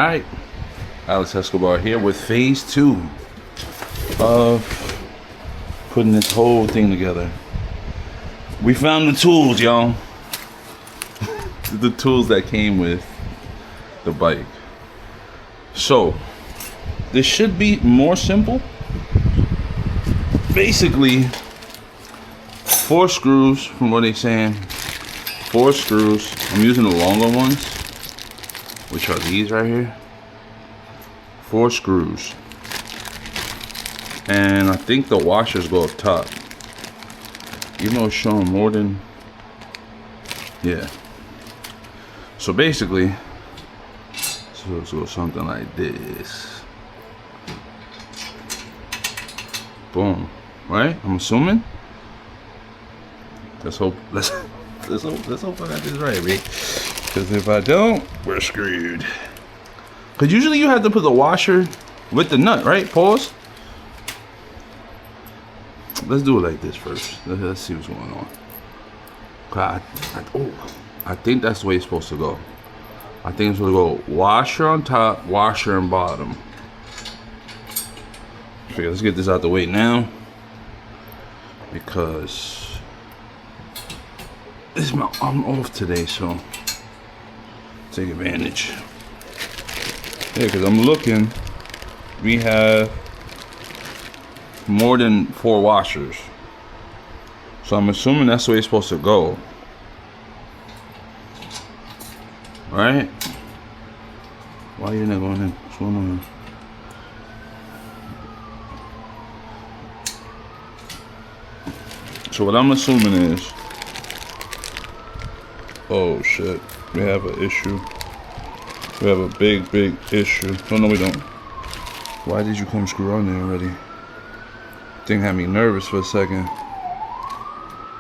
Alright, Alex Escobar here with phase 2 of putting this whole thing together. We found the tools, y'all. The tools that came with the bike. So, this should be more simple. Basically, 4 screws, from what they're saying. 4 screws. I'm using the longer ones, which are these right here. 4 screws. And I think the washers go up top. Even though it's showing more than, yeah. So basically, so something like this. Boom. Right? I'm assuming. Let's hope I got this right, babe. Because if I don't, we're screwed. Because usually you have to put the washer with the nut, right? Pause. Let's do it like this first. Let's see what's going on. I think that's the way it's supposed to go. I think it's supposed to go washer on top, washer on bottom. Okay, let's get this out the way now. Because I'm off today, so take advantage. Yeah, because I'm looking, we have more than 4 washers. So I'm assuming that's the way it's supposed to go. Right? Why are you not going in? What's going on? So what I'm assuming is, oh shit, we have an issue. We have a big issue. Oh no, we don't. Why did you come screw on there already? Thing had me nervous for a second.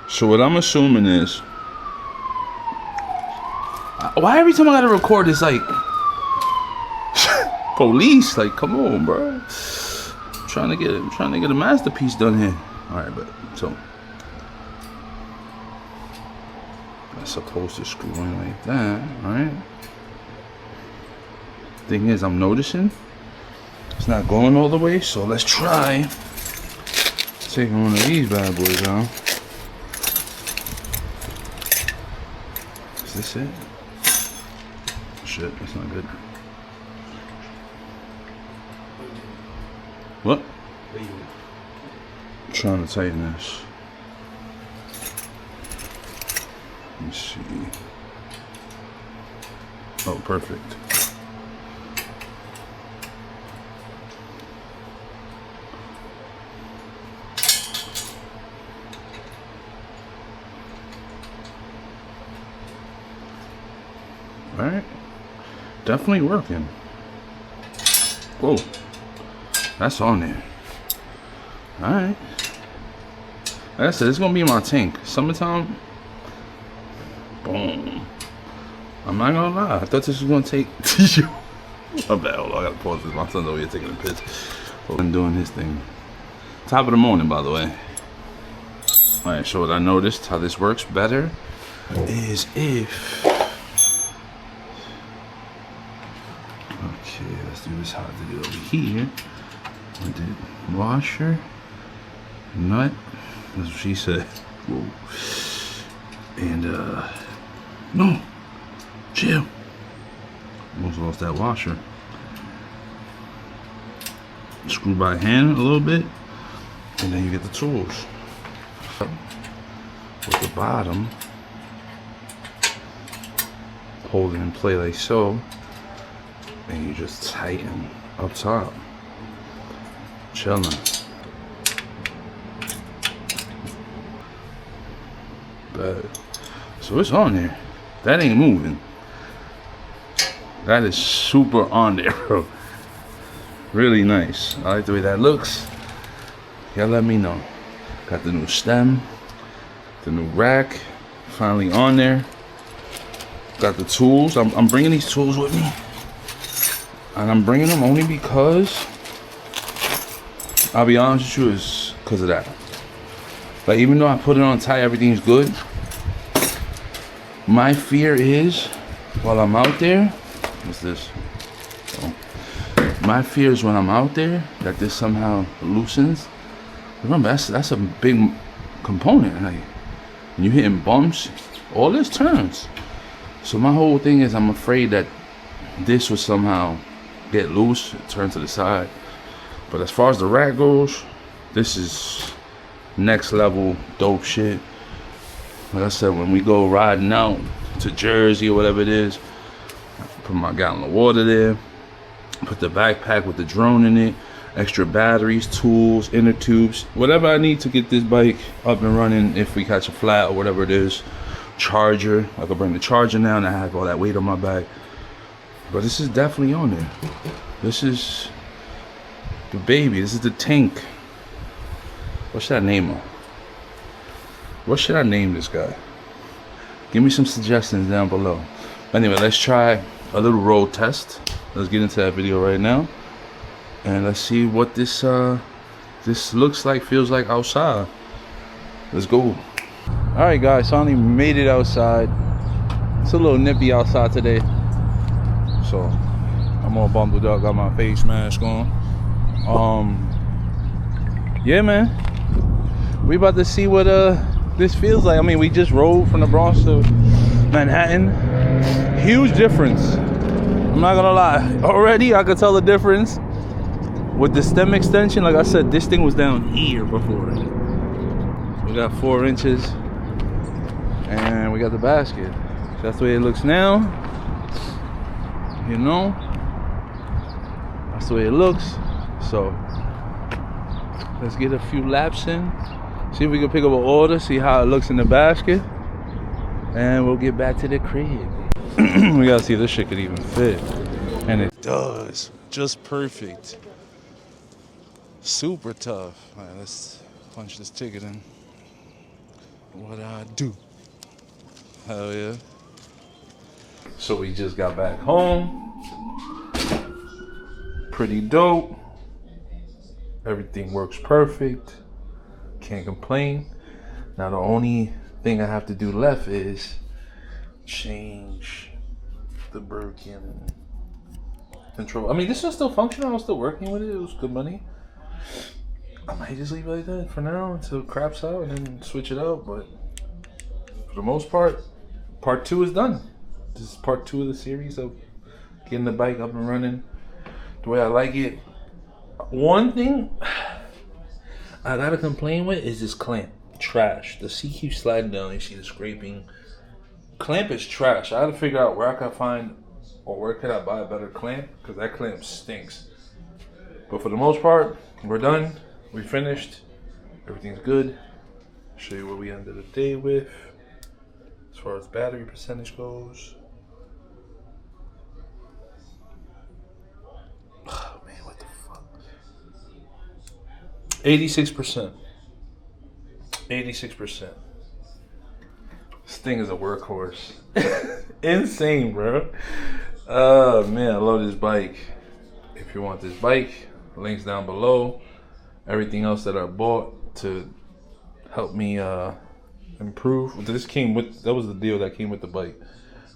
So what I'm assuming is, why every time I gotta record it's like police? Like, come on, bro. I'm trying to get a masterpiece done here. All right, but so that's supposed to screw in like that, right? Thing is, I'm noticing it's not going all the way, so let's try taking one of these bad boys out. Is this it? Shit, that's not good. What? I'm trying to tighten this. Let me see. Oh, perfect. Alright, definitely working. Whoa, that's on there. Alright, like I said, it's gonna be my tank. Summertime, boom. I'm not gonna lie, I thought this was gonna take. My bad, hold on, I gotta pause this. My son's over here taking a piss. I'm doing his thing. Top of the morning, by the way. Alright, so what I noticed, how this works better is if. Okay, let's do this how to do it over here. I did washer, nut, that's what she said. Whoa. And no, chill. Almost lost that washer. Screw by hand a little bit, and then you get the tools. With the bottom, hold it in play like so. And you just tighten up top. Chillin'. Bad. So it's on there. That ain't moving. That is super on there, bro. Really nice. I like the way that looks. Y'all let me know. Got the new stem, the new rack, finally on there. Got the tools. I'm bringing these tools with me. And I'm bringing them only because, I'll be honest with you, it's because of that. Like, even though I put it on tight, everything's good. My fear is, while I'm out there, what's this? My fear is when I'm out there that this somehow loosens. Remember, that's a big component. Like, when you're hitting bumps, all this turns. So my whole thing is I'm afraid that this will somehow get loose, turn to the side. But as far as the rack goes, this is next level dope shit. Like I said, when we go riding out to Jersey or whatever it is, I put my gallon of water there, put the backpack with the drone in it, extra batteries, tools, inner tubes, whatever I need to get this bike up and running if we catch a flat or whatever it is. Charger, I can bring the charger now and I have all that weight on my back. But this is definitely on there. This is the baby, this is the tank. What should I name him? What should I name this guy? Give me some suggestions down below. Anyway, let's try a little road test. Let's get into that video right now. And let's see what this looks like, feels like outside. Let's go. Alright guys, so I only made it outside. It's a little nippy outside today. So I'm all bundled up, got my face mask on. Yeah man. We about to see what this feels like. I mean, we just rode from the Bronx to Manhattan. Huge difference. I'm not gonna lie. Already I could tell the difference. With the stem extension, like I said, this thing was down here before. We got 4 inches. And we got the basket. That's the way it looks now. You know? That's the way it looks. So let's get a few laps in. See if we can pick up an order, see how it looks in the basket. And we'll get back to the crib. We gotta see if this shit could even fit. And it does. Just perfect. Super tough. All right, let's punch this ticket in. What I do? Hell yeah. So we just got back home. Pretty dope. Everything works perfect. Can't complain. Now the only thing I have to do left is change the Birkin control. I mean, this is still functional. I'm still working with it. It was good money. I might just leave it like that for now until it craps out and then switch it out. But for the most part, part 2 is done. This is part 2 of the series of getting the bike up and running the way I like it. One thing I gotta complain with is this clamp. Trash. The CQ sliding down, you see the scraping. Clamp is trash. I gotta figure out where I can find or where could I buy a better clamp, because that clamp stinks. But for the most part, we're done. We finished. Everything's good. Show you what we ended the day with as far as battery percentage goes. Oh man, what the fuck? 86%. 86%. This thing is a workhorse. Insane, bro. Oh man, I love this bike. If you want this bike, links down below. Everything else that I bought to help me improve. This came with, that was the deal that came with the bike.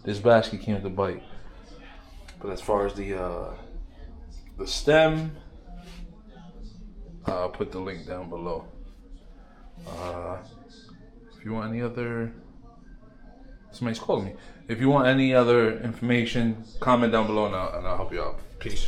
This basket came with the bike. But as far as the stem, I'll put the link down below. If you want any other, somebody's calling me. If you want any other information, comment down below and I'll help you out. Peace.